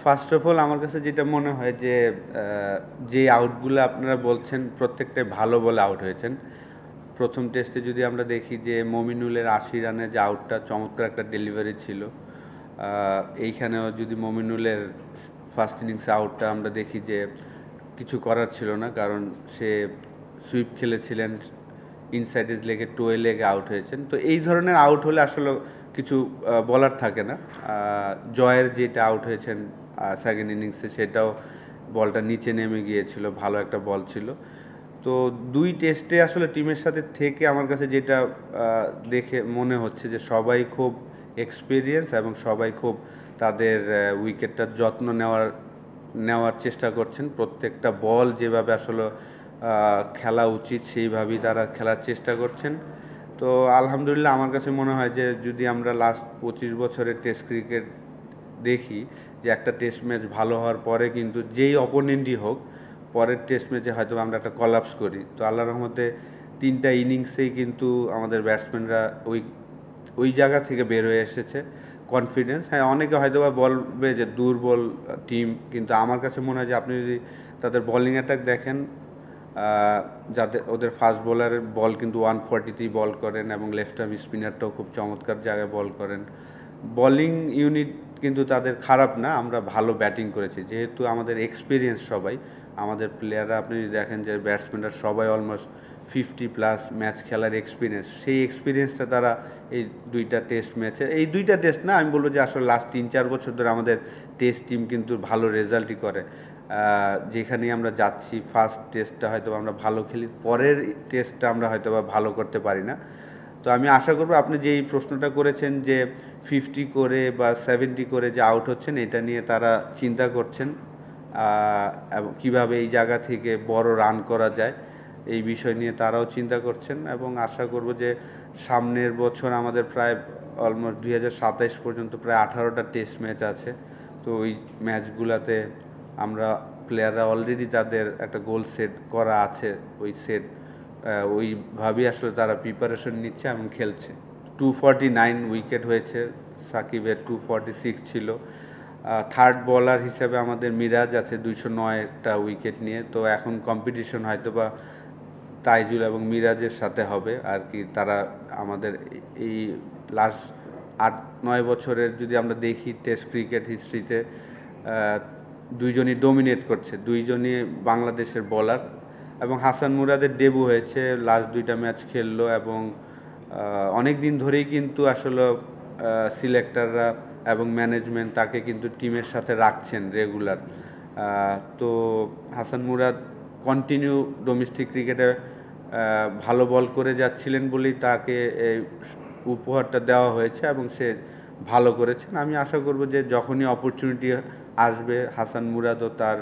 First of all আমার কাছে যেটা মনে হয় যে যে আউটগুলো আপনারা বলছেন প্রত্যেকটাই ভালো বলে আউট হয়েছেন। প্রথম টেস্টে যদি আমরা দেখি যে মমিনুলের ৮০ রানে যে আউটটা চমৎকার একটা ডেলিভারি ছিল। এইখানেও যদি মমিনুলের ফার্স্ট ইনিংসে আউটটা আমরা দেখি যে কিছু করার ছিল না, কারণ সে সুইপ খেলেছিলেন, ইনসাইড এজ লেগে টোয়ে লেগে আউট হয়েছেন। তো এই ধরনের আউট হলে আসলে কিছু বলার থাকে না। জয়ের যেটা আউট হয়েছেন সেকেন্ড ইনিংসে, সেটাও বলটা নিচে নেমে গিয়েছিল, ভালো একটা বল ছিল। তো দুই টেস্টে আসলে টিমের সাথে থেকে আমার কাছে যেটা দেখে মনে হচ্ছে যে সবাই খুব এক্সপিরিয়েন্স এবং সবাই খুব তাদের উইকেটটার যত্ন নেওয়ার চেষ্টা করছেন। প্রত্যেকটা বল যেভাবে আসলে খেলা উচিত সেইভাবেই তারা খেলার চেষ্টা করছেন। তো আলহামদুলিল্লাহ আমার কাছে মনে হয় যে যদি আমরা লাস্ট 25 বছরের টেস্ট ক্রিকেট দেখি যে একটা টেস্ট ম্যাচ ভালো হওয়ার পরে কিন্তু যেই অপোনেন্টই হোক, পরের টেস্ট ম্যাচে হয়তো আমরা একটা কলাপস করি। তো আল্লাহর রহমতে 3টা ইনিংসেই কিন্তু আমাদের ব্যাটসম্যানরা ওই জায়গা থেকে বের হয়ে এসেছে কনফিডেন্স। হ্যাঁ, অনেকে হয়তো বা বলবে যে দুর্বল টিম, কিন্তু আমার কাছে মনে হয় যে আপনি যদি তাদের বোলিং অ্যাটাক দেখেন, যাদের ওদের ফাস্ট বোলারের বল কিন্তু 140তেই বল করেন এবং লেফট আর্ম স্পিনারটাও খুব চমৎকার জায়গায় বল করেন। বোলিং ইউনিট কিন্তু তাদের খারাপ না, আমরা ভালো ব্যাটিং করেছি যেহেতু আমাদের এক্সপিরিয়েন্স সবাই। আমাদের প্লেয়াররা আপনি যদি দেখেন যে ব্যাটসম্যানরা সবাই অলমোস্ট 50+ ম্যাচ খেলার এক্সপিরিয়েন্স, সেই এক্সপিরিয়েন্সটা তারা এই দুইটা টেস্ট ম্যাচে, এই দুইটা টেস্ট না, আমি বলবো যে আসলে লাস্ট 3-4 বছর ধরে আমাদের টেস্ট টিম কিন্তু ভালো রেজাল্টই করে। যেখানেই আমরা যাচ্ছি ফার্স্ট টেস্টটা হয়তো আমরা ভালো খেলি, পরের টেস্টটা আমরা হয়তো বা ভালো করতে পারি না। তো আমি আশা করব আপনি যেই প্রশ্নটা করেছেন যে 50 করে বা 70 করে যে আউট হচ্ছেন, এটা নিয়ে তারা চিন্তা করছেন এবং কীভাবে এই জায়গা থেকে বড় রান করা যায় এই বিষয় নিয়ে তারাও চিন্তা করছেন। এবং আশা করব যে সামনের বছর আমাদের প্রায় অলমোস্ট 2027 পর্যন্ত প্রায় 18টা টেস্ট ম্যাচ আছে। তো ওই ম্যাচগুলোতে আমরা প্লেয়াররা অলরেডি তাদের একটা গোল সেট করা আছে, ওইভাবেই আসলে তারা প্রিপারেশন নিচ্ছে এবং খেলছে। 249 উইকেট হয়েছে, সাকিবের 246 ছিল। থার্ড বোলার হিসেবে আমাদের মিরাজ আছে 209টা উইকেট নিয়ে। তো এখন কম্পিটিশন হয়তো বা তাইজুল এবং মিরাজের সাথে হবে আর কি। তারা আমাদের এই লাস্ট 8-9 বছরের যদি আমরা দেখি টেস্ট ক্রিকেট হিস্ট্রিতে দুইজনই ডোমিনেট করছে, দুইজনই বাংলাদেশের বোলার। এবং হাসান মুরাদের ডেবু হয়েছে, লাস্ট 2টা ম্যাচ খেললো এবং অনেক দিন ধরেই কিন্তু আসলে সিলেক্টররা এবং ম্যানেজমেন্ট তাকে কিন্তু টিমের সাথে রাখছেন রেগুলার। তো হাসান মুরাদ কন্টিনিউ ডোমেস্টিক ক্রিকেটে ভালো বল করে যাচ্ছিলেন বলেই তাকে এই উপহারটা দেওয়া হয়েছে এবং সে ভালো করেছেন। আমি আশা করব যে যখনই অপরচুনিটি আসবে হাসান মুরাদও তার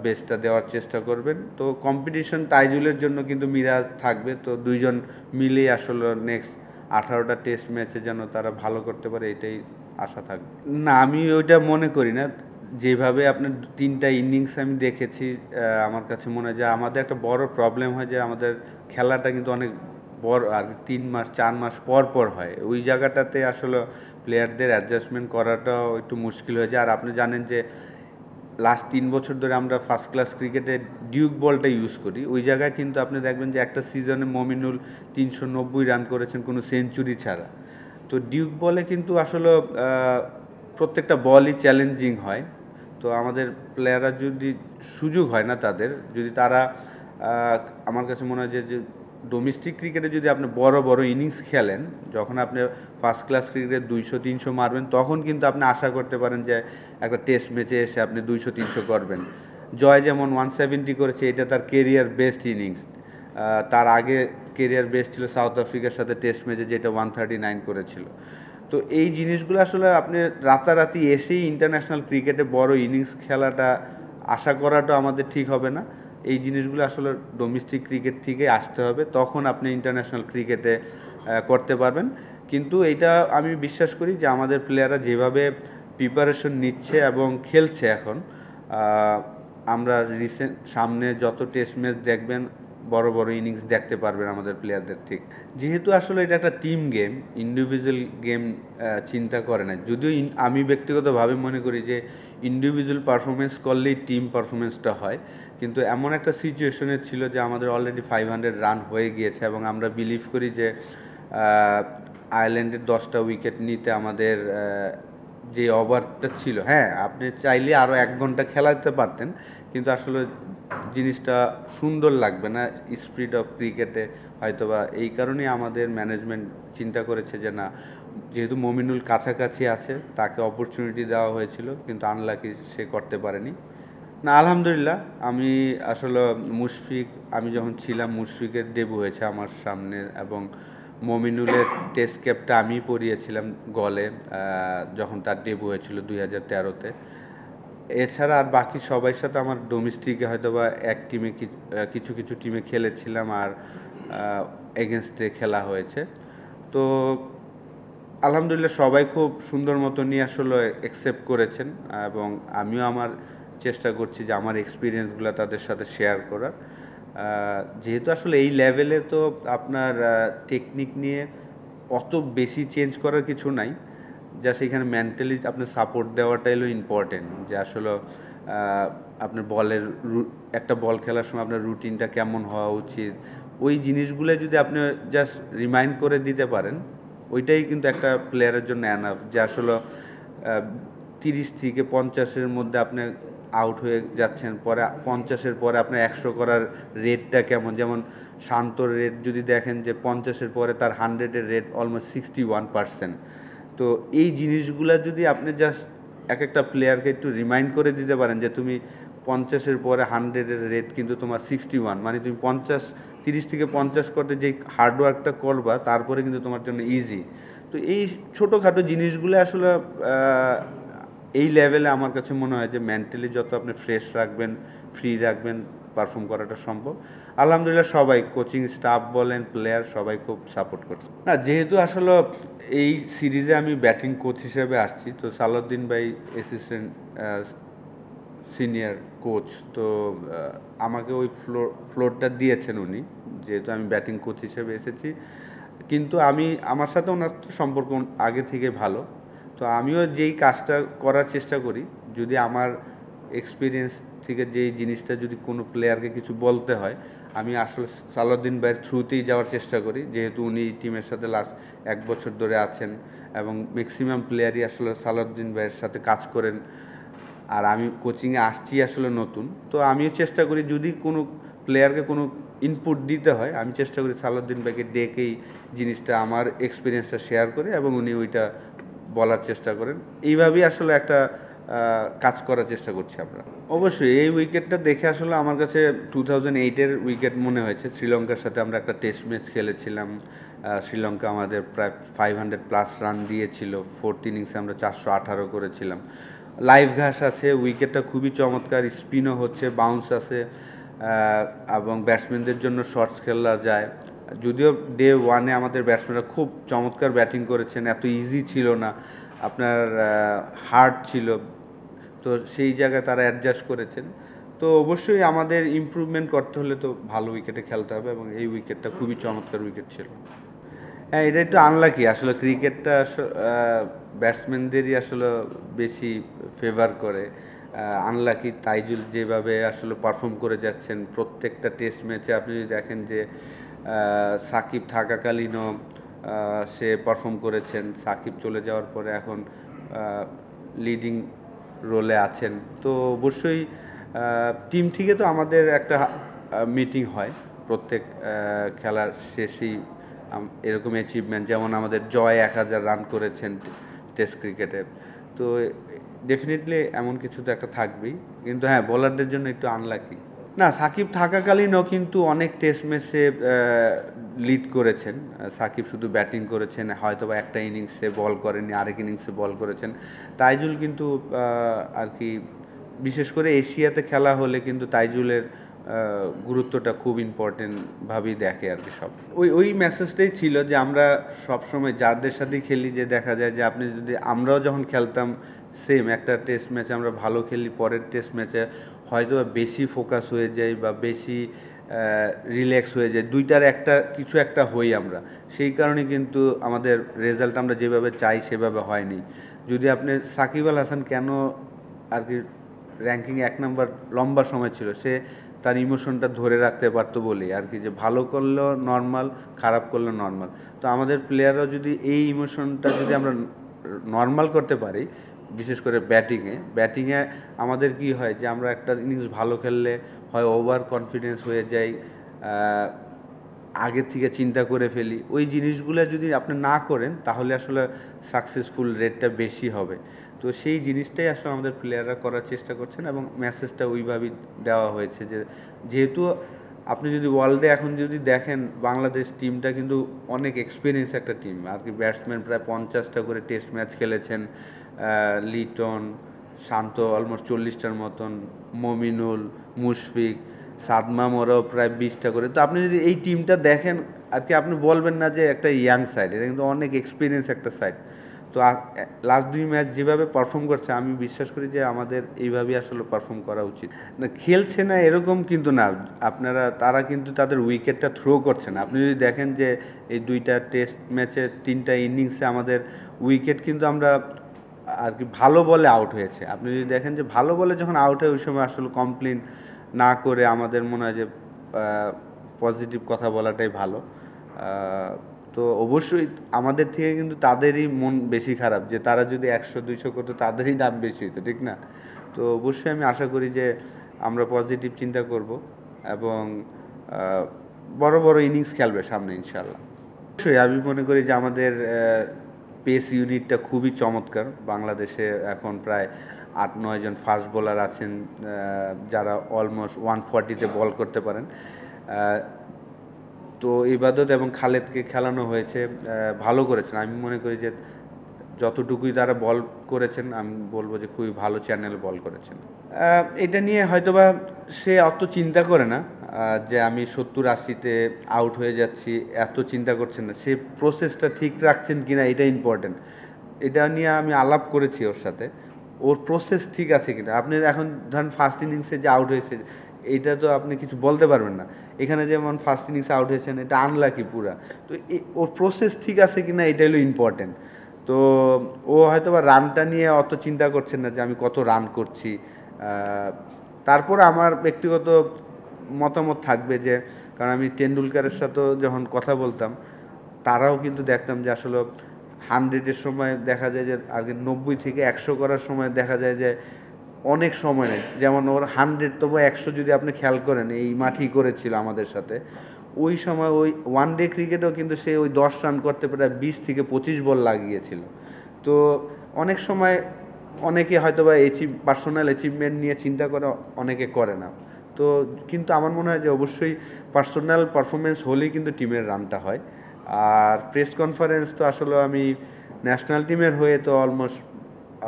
বেস্টটা দেওয়ার চেষ্টা করবেন। তো কম্পিটিশন তাইজুলের জন্য কিন্তু মিরাজ থাকবে। তো দুইজন মিলেই আসলে নেক্সট 18টা টেস্ট ম্যাচে যেন তারা ভালো করতে পারে, এটাই আশা থাকবে। না, আমি ওইটা মনে করি না। যেভাবে আপনার 3টা ইনিংস আমি দেখেছি, আমার কাছে মনে হয় যে আমাদের একটা বড় প্রবলেম হয় যে আমাদের খেলাটা কিন্তু অনেক বড় আর 3 মাস 4 মাস পর পর হয়। ওই জায়গাটাতে আসলে প্লেয়ারদের অ্যাডজাস্টমেন্ট করাটাও একটু মুশকিল হয়ে যায়। আর আপনি জানেন যে লাস্ট 3 বছর ধরে আমরা ফার্স্ট ক্লাস ক্রিকেটে ডিউক বলটা ইউজ করি। ওই জায়গায় কিন্তু আপনি দেখবেন যে একটা সিজনে মমিনুল 390 রান করেছেন কোনো সেঞ্চুরি ছাড়া। তো ডিউক বলে কিন্তু আসলে প্রত্যেকটা বলই চ্যালেঞ্জিং হয়। তো আমাদের প্লেয়াররা যদি সুযোগ হয় না তাদের, যদি তারা আমার কাছে মনে হয় যে ডোমেস্টিক ক্রিকেটে যদি আপনি বড় বড় ইনিংস খেলেন, যখন আপনি ফার্স্ট ক্লাস ক্রিকেটে 200-300 মারবেন, তখন কিন্তু আপনি আশা করতে পারেন যে একটা টেস্ট ম্যাচে এসে আপনি 200-300 করবেন। জয় যেমন 170 করেছে, এটা তার কেরিয়ার বেস্ট ইনিংস। তার আগে কেরিয়ার বেস্ট ছিল সাউথ আফ্রিকার সাথে টেস্ট ম্যাচে, যেটা 139 করেছিল। তো এই জিনিসগুলো আসলে আপনি রাতারাতি এসেই ইন্টারন্যাশনাল ক্রিকেটে বড় ইনিংস খেলাটা আশা করাটা আমাদের ঠিক হবে না। এই জিনিসগুলো আসলে ডোমেস্টিক ক্রিকেট থেকে আসতে হবে, তখন আপনি ইন্টারন্যাশনাল ক্রিকেটে করতে পারবেন। কিন্তু এটা আমি বিশ্বাস করি যে আমাদের প্লেয়াররা যেভাবে প্রিপারেশন নিচ্ছে এবং খেলছে এখন, আমরা সামনে যত টেস্ট ম্যাচ দেখবেন বড় বড় ইনিংস দেখতে পারবেন আমাদের প্লেয়ারদের থেকে। যেহেতু আসলে এটা একটা টিম গেম, ইন্ডিভিজুয়াল গেম চিন্তা করে না। যদিও আমি ব্যক্তিগতভাবে মনে করি যে ইন্ডিভিজুয়াল পারফরমেন্স করলেই টিম পারফরমেন্সটা হয়, কিন্তু এমন একটা সিচুয়েশনে ছিল যে আমাদের অলরেডি 500 রান হয়ে গিয়েছে এবং আমরা বিলিভ করি যে আয়ারল্যান্ডের 10টা উইকেট নিতে আমাদের যে ওভারটা ছিল, হ্যাঁ আপনি চাইলে আরও 1 ঘন্টা খেলাতে পারতেন, কিন্তু আসলে জিনিসটা সুন্দর লাগবে না স্পিরিট অফ ক্রিকেটে হয়তোবা। এই কারণেই আমাদের ম্যানেজমেন্ট চিন্তা করেছে যে না, যেহেতু মমিনুল কাছাকাছি আছে তাকে অপরচুনিটি দেওয়া হয়েছিল, কিন্তু আনলাকি সে করতে পারেনি। না আলহামদুলিল্লাহ, আমি আসলে আমি যখন ছিলাম মুশফিকের ডেবু হয়েছে আমার সামনে, এবং মমিনুলের টেস্ট ক্যাপটা আমি পরিয়েছিলাম গলে যখন তার ডেবু হয়েছিল 2013-তে। এছাড়া আর বাকি সবার সাথে আমার ডোমেস্টিকে হয়তো বা এক টিমে কিছু কিছু টিমে খেলেছিলাম, আর এগেনস্টে খেলা হয়েছে। তো আলহামদুলিল্লাহ সবাই খুব সুন্দর মতো নিয়ে আসলে অ্যাকসেপ্ট করেছেন, এবং আমিও আমার চেষ্টা করছি যে আমার এক্সপিরিয়েন্সগুলো তাদের সাথে শেয়ার করার। যেহেতু আসলে এই লেভেলে তো আপনার টেকনিক নিয়ে অত বেশি চেঞ্জ করার কিছু নাই, যা সেখানে মেন্টালি আপনার সাপোর্ট দেওয়াটাই হলো ইম্পর্টেন্ট, যে আসলে আপনার একটা বল খেলার সময় আপনার রুটিনটা কেমন হওয়া উচিত, ওই জিনিসগুলো যদি আপনি জাস্ট রিমাইন্ড করে দিতে পারেন, ওইটাই কিন্তু একটা প্লেয়ারের জন্য এনাফ, যে আসলে 30 থেকে 50-এর মধ্যে আপনি আউট হয়ে যাচ্ছেন, পরে 50-এর পরে আপনার 100 করার রেটটা কেমন। যেমন শান্তর রেট যদি দেখেন যে 50-এর পরে তার 100-এর রেট অলমোস্ট 61%। তো এই জিনিসগুলো যদি আপনি জাস্ট একটা প্লেয়ারকে একটু রিমাইন্ড করে দিতে পারেন যে তুমি 50-এর পরে 100-এর রেট কিন্তু তোমার 61, মানে তুমি 30 থেকে 50 করতে যে হার্ডওয়ার্কটা করবা তারপরে কিন্তু তোমার জন্য ইজি। তো এই ছোটোখাটো জিনিসগুলো আসলে এই লেভেলে আমার কাছে মনে হয় যে মেন্টালি যত আপনি ফ্রেশ রাখবেন, ফ্রি রাখবেন, পারফর্ম করাটা সম্ভব। আলহামদুলিল্লাহ সবাই, কোচিং স্টাফ বলেন, প্লেয়ার সবাই খুব সাপোর্ট করছে। না, যেহেতু আসলে এই সিরিজে আমি ব্যাটিং কোচ হিসেবে আসছি, তো সালাউদ্দিন ভাই অ্যাসিস্ট্যান্ট সিনিয়র কোচ, তো আমাকে ওই ফ্লোরটা দিয়েছেন উনি, যেহেতু আমি ব্যাটিং কোচ হিসেবে এসেছি। কিন্তু আমার সাথে ওনার সম্পর্ক আগে থেকে ভালো, তো আমিও যেই কাজটা করার চেষ্টা করি, যদি আমার এক্সপিরিয়েন্স থেকে যেই জিনিসটা যদি কোনো প্লেয়ারকে কিছু বলতে হয়, আমি আসলে সালাউদ্দিন ভাইয়ের থ্রুতেই যাওয়ার চেষ্টা করি, যেহেতু উনি টিমের সাথে লাস্ট 1 বছর ধরে আছেন এবং ম্যাক্সিমাম প্লেয়ারই আসলে সালাউদ্দিন ভাইয়ের সাথে কাজ করেন। আর আমি কোচিংয়ে আসছি আসলে নতুন, তো আমিও চেষ্টা করি যদি কোনো প্লেয়ারকে কোনো ইনপুট দিতে হয়, আমি চেষ্টা করি সালাউদ্দিন ভাইকে ডেকেই জিনিসটা আমার এক্সপিরিয়েন্সটা শেয়ার করে, এবং উনি ওইটা বলার চেষ্টা করেন। এইভাবেই আসলে একটা কাজ করার চেষ্টা করছি আমরা। অবশ্যই এই উইকেটটা দেখে আসলে আমার কাছে 2008-এর উইকেট মনে হয়েছে। শ্রীলঙ্কার সাথে আমরা একটা টেস্ট ম্যাচ খেলেছিলাম, শ্রীলঙ্কা আমাদের প্রায় 500+ রান দিয়েছিল, 4th ইনিংসে আমরা 418 করেছিলাম। লাইভ ঘাস আছে, উইকেটটা খুবই চমৎকার, স্পিনও হচ্ছে, বাউন্স আছে, এবং ব্যাটসম্যানদের জন্য শর্টস খেলা যায়। যদিও ডে 1-এ আমাদের ব্যাটসম্যানরা খুব চমৎকার ব্যাটিং করেছেন, এত ইজি ছিল না, আপনার হার্ড ছিল, তো সেই জায়গায় তারা অ্যাডজাস্ট করেছেন। তো অবশ্যই আমাদের ইমপ্রুভমেন্ট করতে হলে তো ভালো উইকেটে খেলতে হবে, এবং এই উইকেটটা খুবই চমৎকার উইকেট ছিল। হ্যাঁ, এটা একটু আনলাকি আসলে, ক্রিকেটটা ব্যাটসম্যানদেরই আসলে বেশি ফেভার করে। আনলাকি তাইজুল যেভাবে আসলে পারফর্ম করে যাচ্ছেন প্রত্যেকটা টেস্ট ম্যাচে, আপনি যদি দেখেন যে সাকিব থাকাকালীনও সে পারফর্ম করেছেন, সাকিব চলে যাওয়ার পরে এখন লিডিং রোলে আছেন। তো অবশ্যই টিম থেকে তো আমাদের একটা মিটিং হয় প্রত্যেক খেলার শেষেই, এরকম অ্যাচিভমেন্ট, যেমন আমাদের জয় 1000 রান করেছেন টেস্ট ক্রিকেটে, তো ডেফিনেটলি এমন কিছু তো একটা থাকবেই। কিন্তু হ্যাঁ, বোলারদের জন্য একটু আনলাকি। না, সাকিব থাকাকালীনও কিন্তু অনেক টেস্ট ম্যাচে লিড করেছেন। সাকিব শুধু ব্যাটিং করেছেন, হয়তো বা একটা ইনিংসে বল করেননি, আরেক ইনিংসে বল করেছেন। তাইজুল কিন্তু আর কি, বিশেষ করে এশিয়াতে খেলা হলে কিন্তু তাইজুলের গুরুত্বটা খুব ইম্পর্টেন্টভাবেই দেখে আর কি সব। ওই মেসেজটাই ছিল যে আমরা সবসময় যাদের সাথেই খেলি, যে দেখা যায় যে আপনি যদি, আমরাও যখন খেলতাম সেম একটা টেস্ট ম্যাচে আমরা ভালো খেলি, পরের টেস্ট ম্যাচে হয়তো বেশি ফোকাস হয়ে যায় বা বেশি রিল্যাক্স হয়ে যায়, দুইটার কিছু একটা হই আমরা, সেই কারণে কিন্তু আমাদের রেজাল্ট আমরা যেভাবে চাই সেভাবে হয়নি। যদি আপনি সাকিব আল হাসান কেন আর কি র্যাঙ্কিং 1 নাম্বার লম্বা সময় ছিল, সে তার ইমোশনটা ধরে রাখতে পারতো বলেই আর কি, যে ভালো করলেও নর্মাল, খারাপ করলেও নর্মাল। তো আমাদের প্লেয়াররাও যদি এই ইমোশনটা যদি আমরা নর্মাল করতে পারি, বিশেষ করে ব্যাটিংয়ে আমাদের কি হয় যে আমরা একটা ইনিংস ভালো খেললে হয় ওভার কনফিডেন্স হয়ে যাই, আগে থেকে চিন্তা করে ফেলি। ওই জিনিসগুলো যদি আপনি না করেন তাহলে আসলে সাকসেসফুল রেটটা বেশি হবে। তো সেই জিনিসটাই আসলে আমাদের প্লেয়াররা করার চেষ্টা করছেন এবং মেসেজটা ওইভাবেই দেওয়া হয়েছে যে যেহেতু আপনি যদি ওয়ার্ল্ডে এখন যদি দেখেন বাংলাদেশ টিমটা কিন্তু অনেক এক্সপিরিয়েন্স একটা টিম আর কি। ব্যাটসম্যান প্রায় 50টা করে টেস্ট ম্যাচ খেলেছেন, লিটন, শান্ত অলমোস্ট 40টার মতন, মমিনুল, মুশফিক, সাদমাম ওরাও প্রায় 20টা করে। তো আপনি যদি এই টিমটা দেখেন আর কি, আপনি বলবেন না যে একটা ইয়াং সাইড, এটা কিন্তু অনেক এক্সপিরিয়েন্স একটা সাইড। তো লাস্ট 2 ম্যাচ যেভাবে পারফর্ম করছে আমি বিশ্বাস করি যে আমাদের এইভাবেই আসলে পারফর্ম করা উচিত। না খেলছে না এরকম কিন্তু না, তারা কিন্তু তাদের উইকেটটা থ্রো করছে না। আপনি যদি দেখেন যে এই 2টা টেস্ট ম্যাচে 3টা ইনিংসে আমাদের উইকেট কিন্তু আমরা আর কি ভালো বলে আউট হয়েছে। আপনি যদি দেখেন যে ভালো বলে যখন আউট হয় ওই সময় আসলে কমপ্লেন না করে আমাদের মনে হয় যে পজিটিভ কথা বলাটাই ভালো। তো অবশ্যই আমাদের থেকে কিন্তু তাদেরই মন বেশি খারাপ, যে তারা যদি 100-200 করতো তাদেরই দাম বেশি হতো, ঠিক না? তো অবশ্যই আমি আশা করি যে আমরা পজিটিভ চিন্তা করব এবং বড় বড় ইনিংস খেলবে সামনে ইনশাল্লাহ। অবশ্যই আমি মনে করি যে আমাদের পেস ইউনিটটা খুবই চমৎকার। বাংলাদেশে এখন প্রায় 8-9 জন ফাস্ট বোলার আছেন যারা অলমোস্ট 140-তে বল করতে পারেন। তো ইবাদত এবং খালেদকে খেলানো হয়েছে, ভালো করেছেন। আমি মনে করি যে যতটুকুই তারা বল করেছেন আমি বলবো যে খুবই ভালো চ্যানেল বল করেছেন। এটা নিয়ে হয়তোবা সে অত চিন্তা করে না যে আমি 70-80-তে আউট হয়ে যাচ্ছি, এত চিন্তা করছেন না। সে প্রসেসটা ঠিক রাখছেন কিনা এটা ইম্পর্টেন্ট। এটা নিয়ে আমি আলাপ করেছি ওর সাথে, ওর প্রসেস ঠিক আছে কিনা। আপনি এখন ধরেন ফার্স্ট ইনিংসে যে আউট হয়েছে এইটা তো আপনি কিছু বলতে পারবেন না। এখানে যেমন ফার্স্ট ইনিংসে আউট হয়েছেন এটা আনলাকি পুরা। তো ওর প্রসেস ঠিক আছে কিনা এটা হলো ইম্পর্টেন্ট। তো ও হয়তো বা রানটা নিয়ে অত চিন্তা করছেন না যে আমি কত রান করছি। তারপর আমার ব্যক্তিগত মতামত থাকবে যে, কারণ আমি টেন্ডুলকারের সাথেও যখন কথা বলতাম তারাও কিন্তু দেখতাম যে আসলে 100-এর সময় দেখা যায় যে আগে 90 থেকে 100 করার সময় দেখা যায় যে অনেক সময় নেই। যেমন ওর 100 তবু 100 যদি আপনি খেয়াল করেন এই মাঠেই করেছিল আমাদের সাথে। ওই সময় ওই ওয়ান ডে ক্রিকেটেও কিন্তু সে ওই 10 রান করতে প্রায় 20 থেকে 25 বল লাগিয়েছিল। তো অনেক সময় অনেকে হয়তো বা পার্সোনাল অ্যাচিভমেন্ট নিয়ে চিন্তা করে, অনেকে করে না। তো কিন্তু আমার মনে হয় যে অবশ্যই পার্সোনাল পারফরমেন্স হলেই কিন্তু টিমের রানটা হয়। আর প্রেস কনফারেন্স তো আসলে আমি ন্যাশনাল টিমের হয়ে তো অলমোস্ট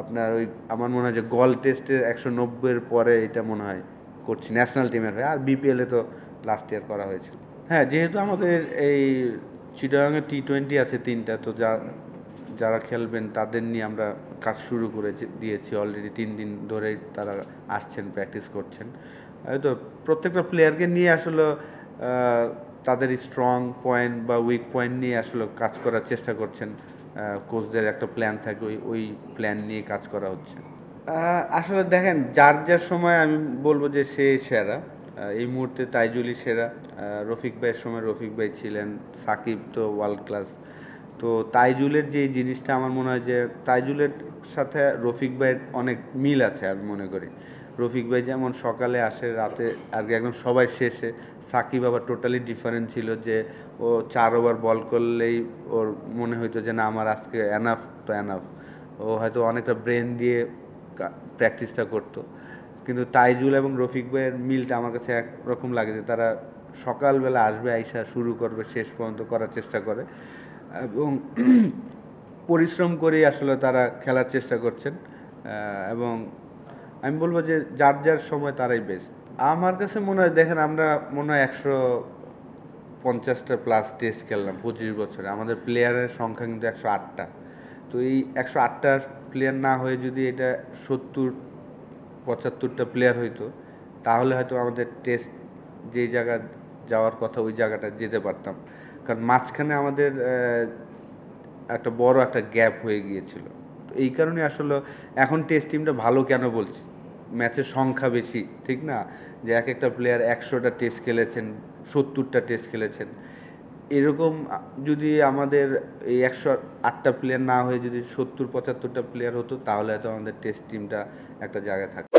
আপনার ওই আমার মনে হয় যে গল টেস্টে 190-এর পরে এটা মনে হয় করছি ন্যাশনাল টিমের হয়ে। আর বিপিএলে তো লাস্ট ইয়ার করা হয়েছিল। হ্যাঁ, যেহেতু আমাদের এই চিটাগাংয়ে টি20 আছে 3টা, তো যারা খেলবেন তাদের নিয়ে আমরা কাজ শুরু করে দিয়েছি অলরেডি। 3 দিন ধরেই তারা আসছেন, প্র্যাকটিস করছেন। তো প্রত্যেকটা প্লেয়ারকে নিয়ে আসলে তাদের স্ট্রং পয়েন্ট বা উইক পয়েন্ট নিয়ে আসলে কাজ করার চেষ্টা করছেন। কোচদের একটা প্ল্যান থাকে, ওই প্ল্যান নিয়ে কাজ করা হচ্ছে। আসলে দেখেন যার সময় আমি বলবো যে সে সেরা। এই মুহূর্তে তাইজুলই সেরা। রফিক ভাইয়ের সময় রফিক ভাই ছিলেন, সাকিব তো ওয়ার্ল্ড ক্লাস। তো তাইজুলের যে জিনিসটা আমার মনে হয় যে তাইজুলের সাথে রফিক ভাইয়ের অনেক মিল আছে আমি মনে করি। রফিক ভাই যেমন সকালে আসে, রাতে আর কি একদম সবাই শেষে। সাকিব আবার টোটালি ডিফারেন্ট ছিল, যে ও 4 ওভার বল করলেই ওর মনে হইতো যে না আমার আজকে এনাফ তো এনাফ। ও হয়তো অনেকটা ব্রেন দিয়ে প্র্যাকটিসটা করতো। কিন্তু তাইজুল এবং রফিক ভাইয়ের মিলটা আমার কাছে একরকম লাগে, যে তারা সকালবেলা আসবে, আইসা শুরু করবে, শেষ পর্যন্ত করার চেষ্টা করে এবং পরিশ্রম করেই আসলে তারা খেলার চেষ্টা করছেন। এবং আমি বলবো যে যার সময় তারাই বেস্ট। আমার কাছে মনে হয় দেখেন আমরা মনে হয় 150টা প্লাস টেস্ট খেললাম 25 বছরে। আমাদের প্লেয়ারের সংখ্যা কিন্তু 108টা। তো এই 108টা প্লেয়ার না হয়ে যদি এটা 70-75টা প্লেয়ার হইতো তাহলে হয়তো আমাদের টেস্ট যেই জায়গা যাওয়ার কথা ওই জায়গাটা যেতে পারতাম। কারণ মাঝখানে আমাদের একটা বড় একটা গ্যাপ হয়ে গিয়েছিল। তো এই কারণে আসলে এখন টেস্ট টিমটা ভালো কেন বলছি, ম্যাচের সংখ্যা বেশি, ঠিক না? যে এক একটা প্লেয়ার 100টা টেস্ট খেলেছেন, 70টা টেস্ট খেলেছেন। এরকম যদি আমাদের এই 108টা প্লেয়ার না হয়ে যদি 70-75টা প্লেয়ার হতো, তাহলে হয়তো আমাদের টেস্ট টিমটা একটা জায়গায় থাকতো।